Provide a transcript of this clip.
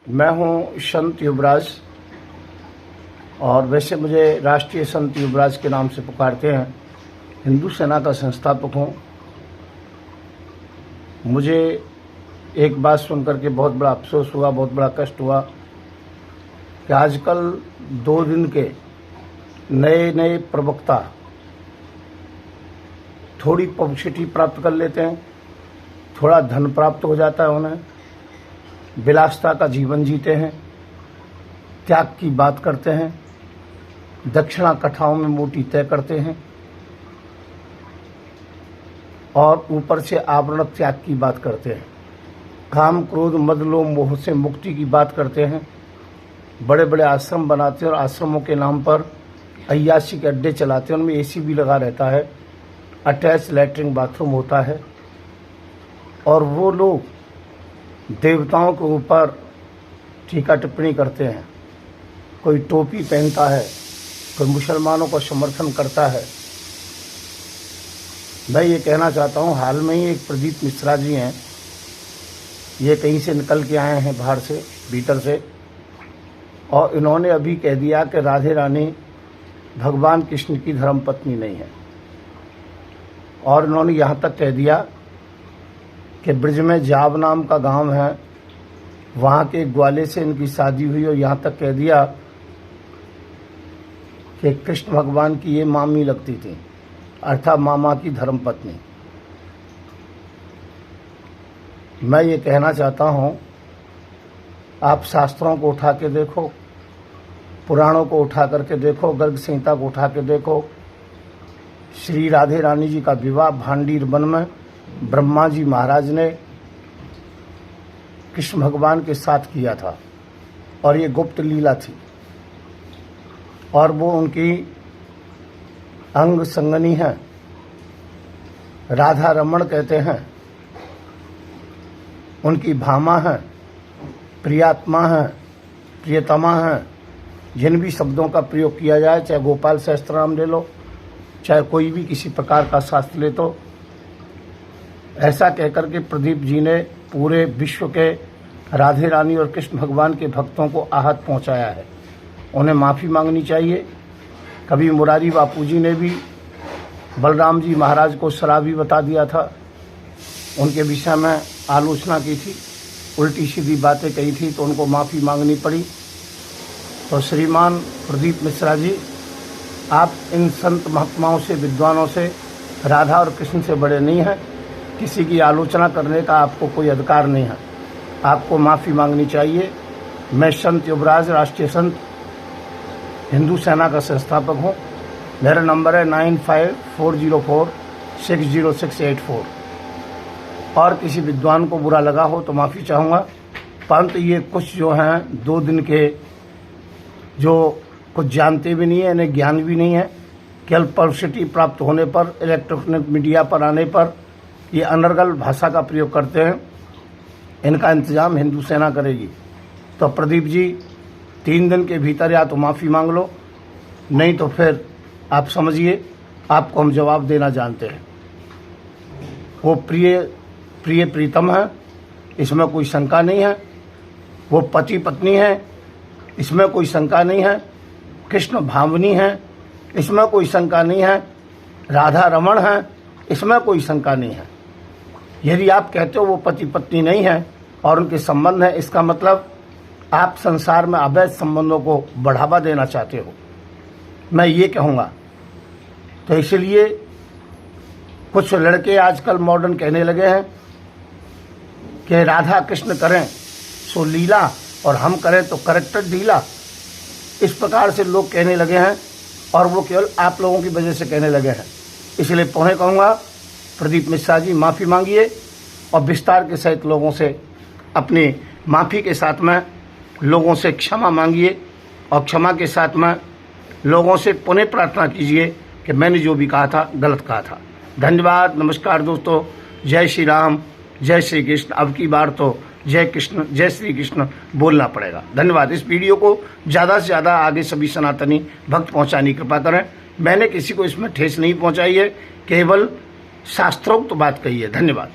मैं हूं संत युवराज और वैसे मुझे राष्ट्रीय संत युवराज के नाम से पुकारते हैं। हिंदू सेना का संस्थापक हूं। मुझे एक बात सुनकर के बहुत बड़ा अफसोस हुआ, बहुत बड़ा कष्ट हुआ कि आजकल 2 दिन के नए नए प्रवक्ता थोड़ी पब्लिसिटी प्राप्त कर लेते हैं, थोड़ा धन प्राप्त हो जाता है उन्हें, विलासिता का जीवन जीते हैं, त्याग की बात करते हैं, दक्षिणा कथाओं में मोटी तय करते हैं और ऊपर से आवरण त्याग की बात करते हैं, काम क्रोध मद लोभ मोह से मुक्ति की बात करते हैं, बड़े बड़े आश्रम बनाते हैं और आश्रमों के नाम पर अय्याशी के अड्डे चलाते हैं, उनमें एसी भी लगा रहता है, अटैच लैट्रिन बाथरूम होता है और वो लोग देवताओं के ऊपर टीका टिप्पणी करते हैं। कोई टोपी पहनता है, कोई मुसलमानों को समर्थन करता है। मैं ये कहना चाहता हूँ, हाल में ही एक प्रदीप मिश्रा जी हैं, ये कहीं से निकल के आए हैं बाहर से, भीतर से, और इन्होंने अभी कह दिया कि राधे रानी भगवान कृष्ण की धर्मपत्नी नहीं है। और इन्होंने यहाँ तक कह दिया कि ब्रिज में जाब नाम का गांव है, वहाँ के ग्वाले से इनकी शादी हुई और यहाँ तक कह दिया कि कृष्ण भगवान की ये मामी लगती थी, अर्थात मामा की धर्मपत्नी। मैं ये कहना चाहता हूँ, आप शास्त्रों को उठा के देखो, पुराणों को उठा करके देखो, गर्ग संहिता को उठा के देखो। श्री राधे रानी जी का विवाह भांडीर वन में ब्रह्मा जी महाराज ने कृष्ण भगवान के साथ किया था और ये गुप्त लीला थी और वो उनकी अंग संगनी है, राधा रमण कहते हैं, उनकी भामा है, प्रियात्मा है, प्रियतमा है। जिन भी शब्दों का प्रयोग किया जाए, चाहे गोपाल सहस्त्रनाम ले लो, चाहे कोई भी किसी प्रकार का शास्त्र ले, तो ऐसा कहकर के प्रदीप जी ने पूरे विश्व के राधे रानी और कृष्ण भगवान के भक्तों को आहत पहुंचाया है। उन्हें माफ़ी मांगनी चाहिए। कभी मुरारी बापू जी ने भी बलराम जी महाराज को शराबी बता दिया था, उनके विषय में आलोचना की थी, उल्टी सीधी बातें कही थी, तो उनको माफ़ी मांगनी पड़ी। तो श्रीमान प्रदीप मिश्रा जी, आप इन संत महात्माओं से, विद्वानों से, राधा और कृष्ण से बड़े नहीं हैं। किसी की आलोचना करने का आपको कोई अधिकार नहीं है, आपको माफ़ी मांगनी चाहिए। मैं संत युवराज, राष्ट्रीय संत हिंदू सेना का संस्थापक हूँ। मेरा नंबर है 9540460684। और किसी विद्वान को बुरा लगा हो तो माफ़ी चाहूँगा, परंतु ये कुछ जो हैं 2 दिन के, जो कुछ जानते भी नहीं है, इन्हें ज्ञान भी नहीं है, केवल पब्लिसिटी प्राप्त होने पर, इलेक्ट्रॉनिक मीडिया पर आने पर ये अनर्गल भाषा का प्रयोग करते हैं। इनका इंतजाम हिंदू सेना करेगी। तो प्रदीप जी, 3 दिन के भीतर या तो माफ़ी मांग लो, नहीं तो फिर आप समझिए आपको हम जवाब देना जानते हैं। वो प्रिय प्रीतम है, इसमें कोई शंका नहीं है। वो पति पत्नी है, इसमें कोई शंका नहीं है। कृष्ण भावनी है, इसमें कोई शंका नहीं है। राधा रमण है, इसमें कोई शंका नहीं है। यदि आप कहते हो वो पति पत्नी नहीं है और उनके संबंध है, इसका मतलब आप संसार में अवैध संबंधों को बढ़ावा देना चाहते हो, मैं ये कहूँगा। तो इसलिए कुछ लड़के आजकल मॉडर्न कहने लगे हैं कि राधा कृष्ण करें सो लीला और हम करें तो करेक्टर ढीला। इस प्रकार से लोग कहने लगे हैं और वो केवल आप लोगों की वजह से कहने लगे हैं। इसलिए पुनः कहूँगा, प्रदीप मिश्रा जी माफ़ी मांगिए और विस्तार के सहित लोगों से अपनी माफ़ी के साथ में लोगों से क्षमा मांगिए और क्षमा के साथ में लोगों से पुनः प्रार्थना कीजिए कि मैंने जो भी कहा था गलत कहा था। धन्यवाद, नमस्कार दोस्तों, जय श्री राम, जय श्री कृष्ण। अब की बार तो जय कृष्ण, जय श्री कृष्ण बोलना पड़ेगा। धन्यवाद। इस वीडियो को ज़्यादा से ज़्यादा आगे सभी सनातनी भक्त पहुँचाने की कृपा करें। मैंने किसी को इसमें ठेस नहीं पहुँचाई है, केवल शास्त्रोक्त बात कही है। धन्यवाद।